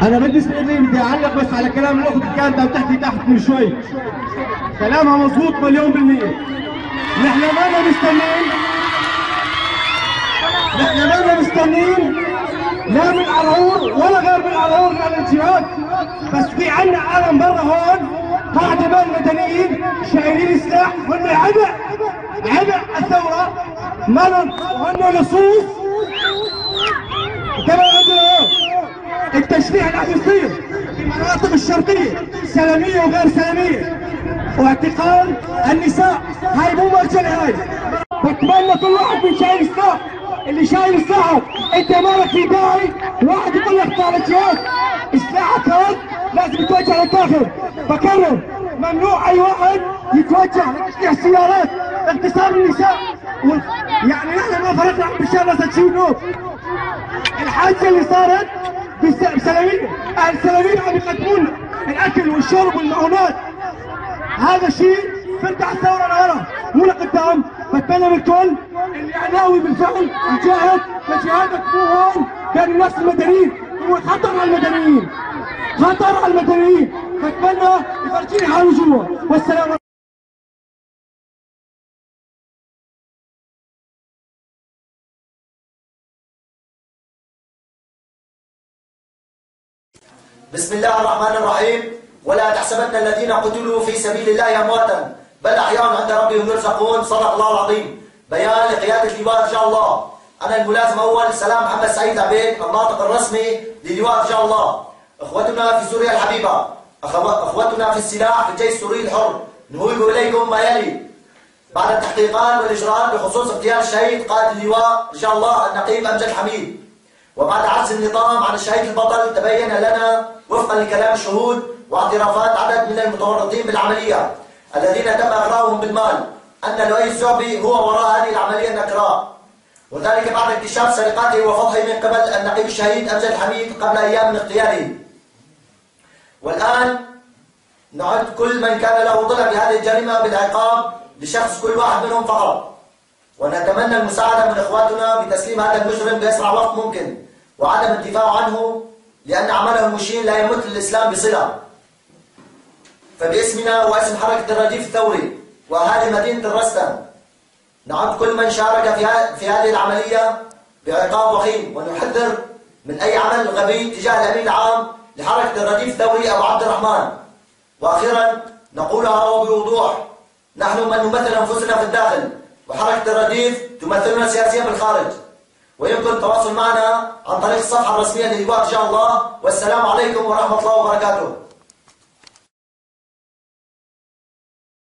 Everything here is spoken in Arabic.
انا بالنسبه لي بدي اعلق بس على كلام الاخت اللي كانت عم تحكي تحت من شوي. كلامها مضبوط مليون بالمية. نحن ما مستنيين، لا من العرعور ولا غير من العرعور من الانتهاك. بس في عنا عالم برا هون قاعدة من المدنيين شايلين سلاح، هن عبء الثورة، مالهم وهن لصوص. كمان عندنا التشريع اللي عم يصير في المناطق الشرقية سلمية وغير سلمية، واعتقال النساء، هاي مو مرجع. هاي بتمنى كل واحد من شايل سلاح، اللي شايل سلاحه انت مالك في داعي واحد يقول لك طالع جهاد، سلاحك هذا لازم يتوجه للداخل. بكرر ممنوع اي واحد يتوجه لتشجيع السيارات، اغتصاب النساء يعني نحن ما فرقنا عن بشار ناس تشيل نوب. الحادثه اللي صارت بسلميه، اهل سلميه عم يقدمون الاكل والشرب والمعونات، هذا شيء فتح الثوره لورا مو لقدام. بتمنى من الكل اللي ناوي بالفعل يجاهد، فجهادك مو هون بين الناس المدنيين، هو خطر على المدنيين، خطر على المدنيين. بتمنى يفرجيني حاله جوا. والسلام. بسم الله الرحمن الرحيم. ولا تحسبن الذين قتلوا في سبيل الله امواتا بل احياء عند ربهم يرزقون. صدق الله العظيم. بيان لقياده لواء رجال الله. انا الملازم اول سلام محمد سعيد عبيد، الناطق الرسمي للواء رجال الله. اخوتنا في سوريا الحبيبه، اخوتنا في السلاح في الجيش السوري الحر، نهيب اليكم ما يلي. بعد التحقيقات والاجراءات بخصوص اغتيال الشهيد قائد اللواء رجال الله النقيب امجد حميد، وبعد عجز النظام عن الشهيد البطل، تبين لنا وفقا لكلام الشهود واعترافات عدد من المتورطين بالعمليه الذين تم اغراؤهم بالمال ان لؤي الزعبي هو وراء هذه العمليه النكراء، وذلك بعد اكتشاف سرقته وفضحه من قبل النقيب الشهيد امجد حميد قبل ايام من اغتياله. والان نعد كل من كان له ضلع بهذه الجريمه بالعقاب لشخص كل واحد منهم فقط، ونتمنى المساعده من اخواتنا بتسليم هذا المجرم باسرع وقت ممكن وعدم الدفاع عنه، لان عمله المشين لا يمت للاسلام بصله. فباسمنا واسم حركه الرديف الثوري واهالي مدينه الرستم نعد كل من شارك في هذه العمليه بعقاب وخيم، ونحذر من اي عمل غبي تجاه الامين العام لحركه الرديف الثوري ابو عبد الرحمن. واخيرا نقولها وبوضوح، نحن من نمثل انفسنا في الداخل، وحركه الرديف تمثلنا سياسيا بالخارج، ويمكن التواصل معنا عن طريق الصفحه الرسميه للواء رجال الله. والسلام عليكم ورحمه الله وبركاته.